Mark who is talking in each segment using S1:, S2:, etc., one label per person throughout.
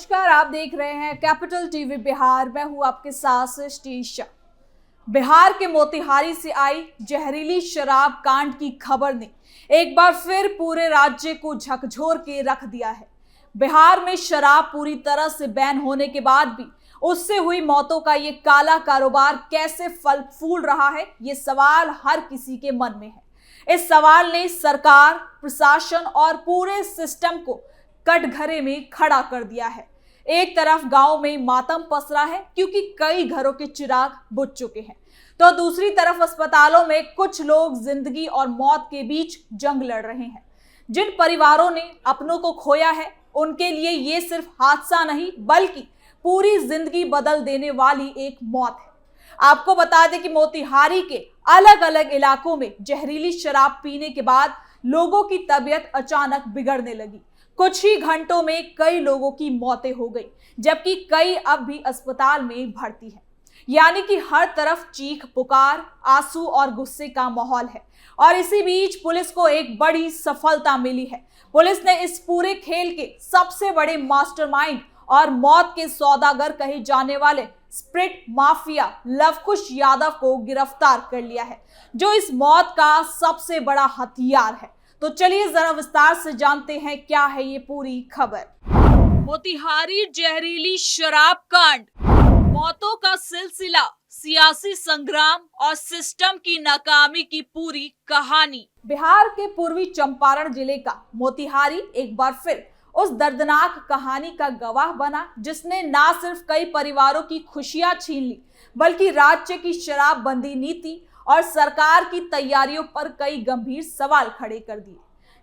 S1: नमस्कार, आप देख रहे हैं कैपिटल टीवी बिहार। मैं हूं आपके साथ सृष्टि शाह। बिहार के मोतिहारी से आई जहरीली शराब कांड की खबर ने एक बार फिर पूरे राज्य को झकझोर के रख दिया है। बिहार में शराब पूरी तरह से बैन होने के बाद भी उससे हुई मौतों का ये काला कारोबार कैसे फल फूल रहा है, ये सवाल हर किसी के मन में है। इस सवाल ने सरकार, प्रशासन और पूरे सिस्टम को कटघरे में खड़ा कर दिया है। एक तरफ गांव में मातम पसरा है क्योंकि कई घरों के चिराग बुझ चुके हैं, तो दूसरी तरफ अस्पतालों में कुछ लोग जिंदगी और मौत के बीच जंग लड़ रहे हैं। जिन परिवारों ने अपनों को खोया है, उनके लिए ये सिर्फ हादसा नहीं बल्कि पूरी जिंदगी बदल देने वाली एक मौत है। आपको बता दें कि मोतिहारी के अलग अलग इलाकों में जहरीली शराब पीने के बाद लोगों की तबीयत अचानक बिगड़ने लगी। कुछ ही घंटों में कई लोगों की मौतें हो गई, जबकि कई अब भी अस्पताल में भर्ती हैं। यानी कि हर तरफ चीख पुकार, आंसू और गुस्से का माहौल है। और इसी बीच पुलिस को एक बड़ी सफलता मिली है। पुलिस ने इस पूरे खेल के सबसे बड़े मास्टरमाइंड और मौत के सौदागर कहे जाने वाले स्प्रिट माफिया लवकुश यादव को गिरफ्तार कर लिया है, जो इस मौत का सबसे बड़ा हथियार है। तो चलिए जरा विस्तार से जानते हैं क्या है ये पूरी खबर। मोतिहारी जहरीली शराब कांड, मौतों का सिलसिला, सियासी संग्राम और सिस्टम की नाकामी की पूरी कहानी। बिहार के पूर्वी चंपारण जिले का मोतिहारी एक बार फिर उस दर्दनाक कहानी का गवाह बना, जिसने ना सिर्फ कई परिवारों की खुशियां छीन ली, बल्कि राज्य की शराबबंदी नीति और सरकार की तैयारियों पर कई गंभीर सवाल खड़े कर दिए।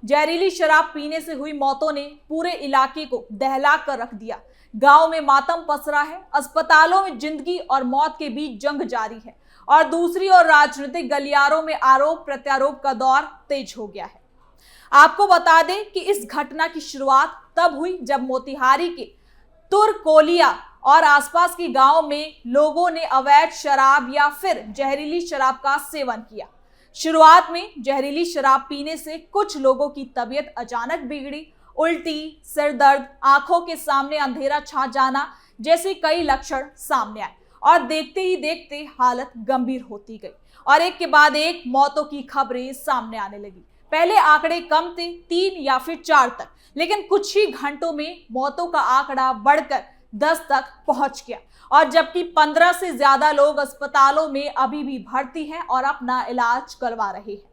S1: जहरीली शराब पीने से हुई मौतों ने पूरे इलाके को दहला कर रख दिया। गांव में मातम पसरा है, अस्पतालों में जिंदगी और मौत के बीच जंग जारी है, और दूसरी ओर राजनीतिक गलियारों में आरोप प्रत्यारोप का दौर तेज हो गया है। आपको बता दें कि इस घटना की शुरुआत तब हुई जब मोतिहारी के तुरकोलिया और आसपास के गांव में लोगों ने अवैध शराब या फिर जहरीली शराब का सेवन किया। शुरुआत में जहरीली शराब पीने से कुछ लोगों की तबीयत अचानक बिगड़ी। उल्टी, सिर दर्द, आंखों के सामने अंधेरा छा जाना जैसे कई लक्षण सामने आए, और देखते ही देखते हालत गंभीर होती गई और एक के बाद एक मौतों की खबरें सामने आने लगी। पहले आंकड़े कम थे, 3 या फिर 4 तक, लेकिन कुछ ही घंटों में मौतों का आंकड़ा बढ़कर 10 तक पहुंच गया, और जबकि 15 से ज्यादा लोग अस्पतालों में अभी भी भर्ती हैं और अपना इलाज करवा रहे हैं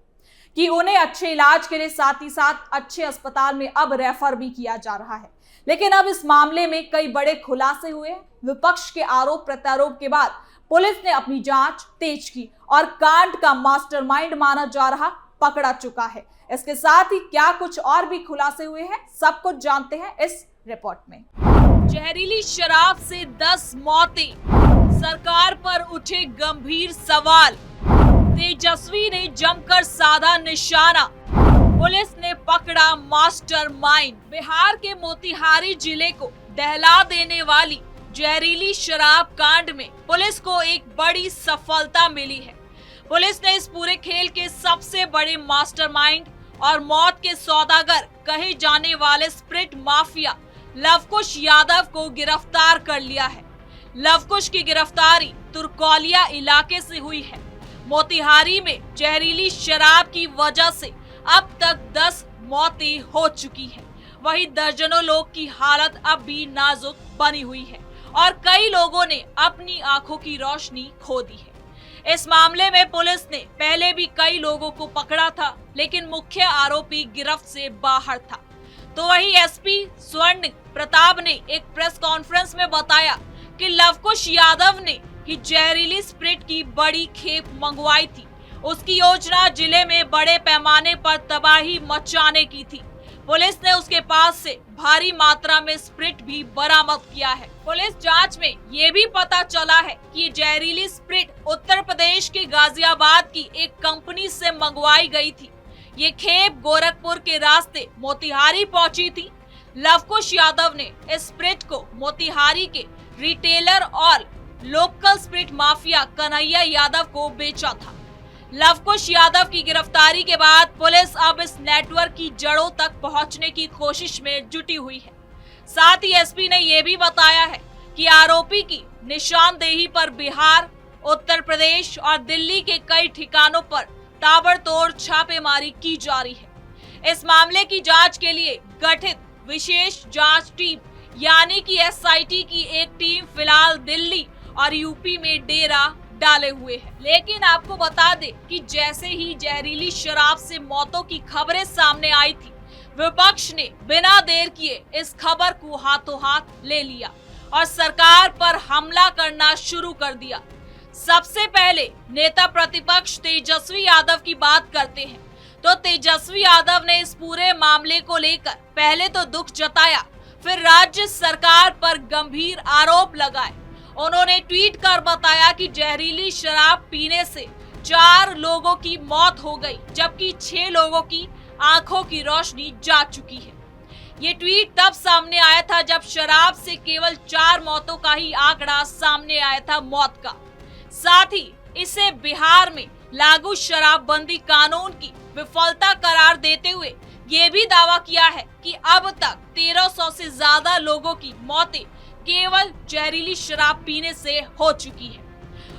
S1: कि उन्हें अच्छे इलाज के लिए साथ ही साथ अच्छे अस्पताल में अब रेफर भी किया जा रहा है। लेकिन अब इस मामले में कई बड़े खुलासे हुए। विपक्ष के आरोप प्रत्यारोप के बाद पुलिस ने अपनी जांच तेज की और कांड का मास्टरमाइंड माना जा रहा पकड़ा चुका है। इसके साथ ही क्या कुछ और भी खुलासे हुए हैं, सब कुछ जानते हैं इस रिपोर्ट में। जहरीली शराब से 10 मौतें, सरकार पर उठे गंभीर सवाल, तेजस्वी ने जमकर साधा निशाना, पुलिस ने पकड़ा मास्टरमाइंड। बिहार के मोतिहारी जिले को दहला देने वाली जहरीली शराब कांड में पुलिस को एक बड़ी सफलता मिली है। पुलिस ने इस पूरे खेल के सबसे बड़े मास्टरमाइंड और मौत के सौदागर कहे जाने वाले स्प्रिट माफिया लवकुश यादव को गिरफ्तार कर लिया है। लवकुश की गिरफ्तारी तुरकोलिया इलाके से हुई है। मोतिहारी में जहरीली शराब की वजह से अब तक 10 मौतें हो चुकी हैं। वहीं दर्जनों लोग की हालत अब भी नाजुक बनी हुई है और कई लोगों ने अपनी आंखों की रोशनी खो दी है। इस मामले में पुलिस ने पहले भी कई लोगों को पकड़ा था, लेकिन मुख्य आरोपी गिरफ्त से बाहर था। तो वहीं एसपी स्वर्ण प्रताप ने एक प्रेस कॉन्फ्रेंस में बताया कि लवकुश यादव ने ही जहरीली स्प्रिट की बड़ी खेप मंगवाई थी। उसकी योजना जिले में बड़े पैमाने पर तबाही मचाने की थी। पुलिस ने उसके पास से भारी मात्रा में स्प्रिट भी बरामद किया है। पुलिस जांच में ये भी पता चला है कि जहरीली स्प्रिट उत्तर प्रदेश के गाजियाबाद की एक कंपनी से मंगवाई गई थी। ये खेप गोरखपुर के रास्ते मोतिहारी पहुंची थी। लवकुश यादव ने इस स्प्रिट को मोतिहारी के रिटेलर और local spirit mafia Kanhaiya Yadav को बेचा था। लवकुश यादव की गिरफ्तारी के बाद पुलिस अब इस नेटवर्क की जड़ों तक पहुंचने की कोशिश में जुटी हुई है। साथ ही एसपी ने यह भी बताया है कि आरोपी की निशानदेही पर बिहार, उत्तर प्रदेश और दिल्ली के कई ठिकानों पर ताबड़तोड़ छापेमारी की जा रही है। इस मामले की जांच के लिए गठित विशेष जांच टीम यानी कि एसआईटी की एक टीम फिलहाल दिल्ली और यूपी में डेरा डाले हुए है। लेकिन आपको बता दें कि जैसे ही जहरीली शराब से मौतों की खबरें सामने आई थी, विपक्ष ने बिना देर किए इस खबर को हाथों हाथ ले लिया और सरकार पर हमला करना शुरू कर दिया। सबसे पहले नेता प्रतिपक्ष तेजस्वी यादव की बात करते हैं तो तेजस्वी यादव ने इस पूरे मामले को लेकर पहले तो दुख जताया, फिर राज्य सरकार पर गंभीर आरोप लगाए। उन्होंने ट्वीट कर बताया कि जहरीली शराब पीने से 4 लोगों की मौत हो गई, जबकि 6 लोगों की आंखों की रोशनी जा चुकी है। ये ट्वीट तब सामने आया था जब शराब से केवल 4 मौतों का ही आंकड़ा सामने आया था मौत का। साथ ही इसे बिहार में लागू शराबबंदी कानून की विफलता करार देते हुए ये भी दावा किया है कि अब तक 1300 से ज्यादा लोगों की मौतें केवल जहरीली शराब पीने से हो चुकी है।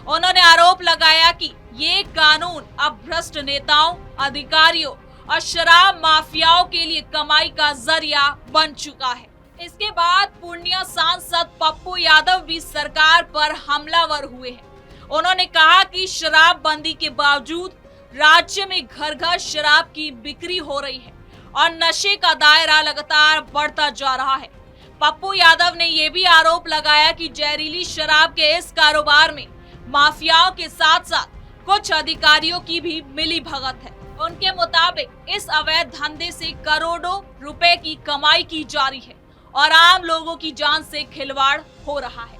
S1: उन्होंने आरोप लगाया कि ये कानून अब भ्रष्ट नेताओं, अधिकारियों और शराब माफियाओं के लिए कमाई का जरिया बन चुका है। इसके बाद पूर्णिया सांसद पप्पू यादव भी सरकार पर हमलावर हुए हैं। उन्होंने कहा कि शराबबंदी के बावजूद राज्य में घर घर शराब की बिक्री हो रही है और नशे का दायरा लगातार बढ़ता जा रहा है। पप्पू यादव ने यह भी आरोप लगाया कि जहरीली शराब के इस कारोबार में माफियाओं के साथ साथ कुछ अधिकारियों की भी मिली भगत है। उनके मुताबिक इस अवैध धंधे से करोड़ों रुपए की कमाई की जा रही है और आम लोगों की जान से खिलवाड़ हो रहा है।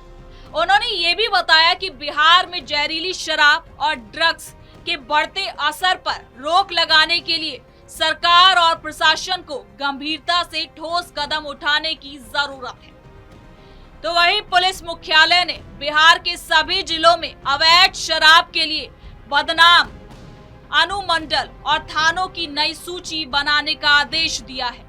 S1: उन्होंने ये भी बताया कि बिहार में जहरीली शराब और ड्रग्स के बढ़ते असर पर रोक लगाने के लिए सरकार और प्रशासन को गंभीरता से ठोस कदम उठाने की जरूरत है। तो वहीं पुलिस मुख्यालय ने बिहार के सभी जिलों में अवैध शराब के लिए बदनाम अनुमंडल और थानों की नई सूची बनाने का आदेश दिया है।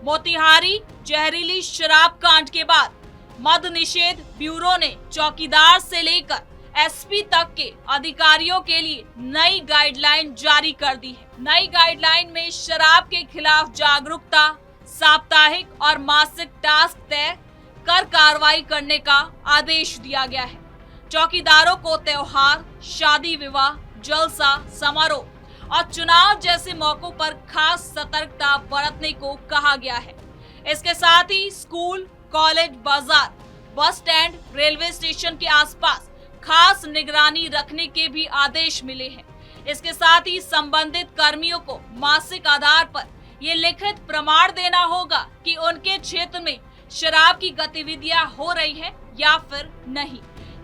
S1: मोतिहारी जहरीली शराब कांड के बाद मद निषेध ब्यूरो ने चौकीदार से लेकर एसपी तक के अधिकारियों के लिए नई गाइडलाइन जारी कर दी है। नई गाइडलाइन में शराब के खिलाफ जागरूकता, साप्ताहिक और मासिक टास्क तय कर कार्रवाई करने का आदेश दिया गया है। चौकीदारों को त्योहार, शादी विवाह, जलसा समारोह और चुनाव जैसे मौकों पर खास सतर्कता बरतने को कहा गया है। इसके साथ ही स्कूल, कॉलेज, बाजार, बस स्टैंड, रेलवे स्टेशन के आसपास खास निगरानी रखने के भी आदेश मिले हैं। इसके साथ ही संबंधित कर्मियों को मासिक आधार पर ये लिखित प्रमाण देना होगा कि उनके क्षेत्र में शराब की गतिविधियां हो रही है या फिर नहीं।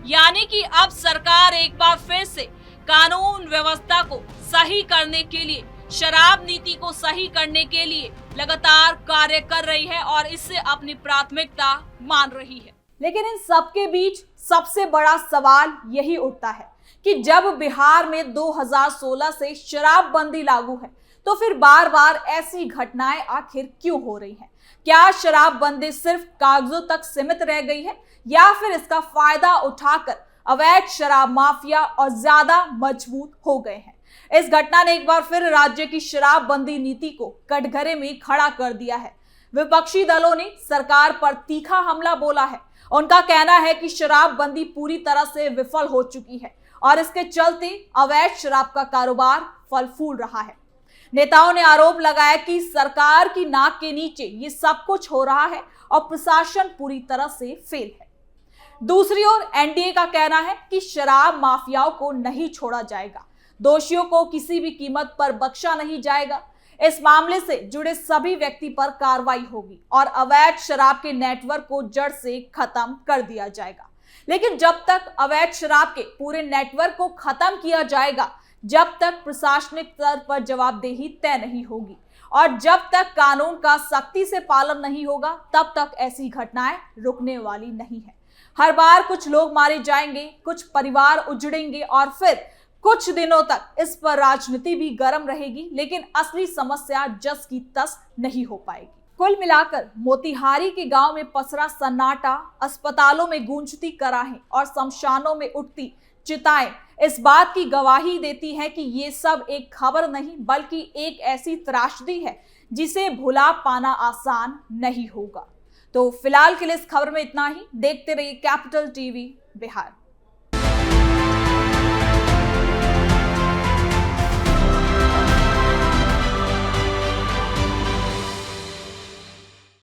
S1: यानी कि अब सरकार एक बार फिर से कानून व्यवस्था को सही करने के लिए, शराब नीति को सही करने के लिए लगातार कार्य कर रही है और इसे अपनी प्राथमिकता मान रही है। लेकिन इन सब के बीच सबसे बड़ा सवाल यही उठता है कि जब बिहार में 2016 से शराबबंदी लागू है तो फिर बार बार ऐसी घटनाएं आखिर क्यों हो रही हैं? क्या शराबबंदी सिर्फ कागजों तक सीमित रह गई है या फिर इसका फायदा उठाकर अवैध शराब माफिया और ज्यादा मजबूत हो गए हैं? इस घटना ने एक बार फिर राज्य की शराबबंदी नीति को कटघरे में खड़ा कर दिया है। विपक्षी दलों ने सरकार पर तीखा हमला बोला है। उनका कहना है कि शराबबंदी पूरी तरह से विफल हो चुकी है और इसके चलते अवैध शराब का कारोबार फल फूल रहा है। नेताओं ने आरोप लगाया कि सरकार की नाक के नीचे ये सब कुछ हो रहा है और प्रशासन पूरी तरह से फेल है। दूसरी ओर एनडीए का कहना है कि शराब माफियाओं को नहीं छोड़ा जाएगा, दोषियों को किसी भी कीमत पर बख्शा नहीं जाएगा। इस मामले से जुड़े सभी व्यक्ति पर कार्रवाई होगी और अवैध शराब के नेटवर्क को जड़ से खत्म कर दिया जाएगा। लेकिन जब तक अवैध शराब के पूरे नेटवर्क को खत्म किया जाएगा, जब तक प्रशासनिक स्तर पर जवाबदेही तय नहीं होगी और जब तक कानून का सख्ती से पालन नहीं होगा, तब तक ऐसी घटनाएं रुकने वाली नहीं है। हर बार कुछ लोग मारे जाएंगे, कुछ परिवार उजड़ेंगे और फिर कुछ दिनों तक इस पर राजनीति भी गर्म रहेगी, लेकिन असली समस्या जस की तस नहीं हो पाएगी। कुल मिलाकर मोतिहारी के गांव में पसरा सन्नाटा, अस्पतालों में गूंजती कराहें और शमशानों में उठती चिताएं इस बात की गवाही देती हैं कि ये सब एक खबर नहीं बल्कि एक ऐसी त्रासदी है जिसे भुला पाना आसान नहीं होगा। तो फिलहाल के लिए इस खबर में इतना ही। देखते रहिए कैपिटल टीवी बिहार।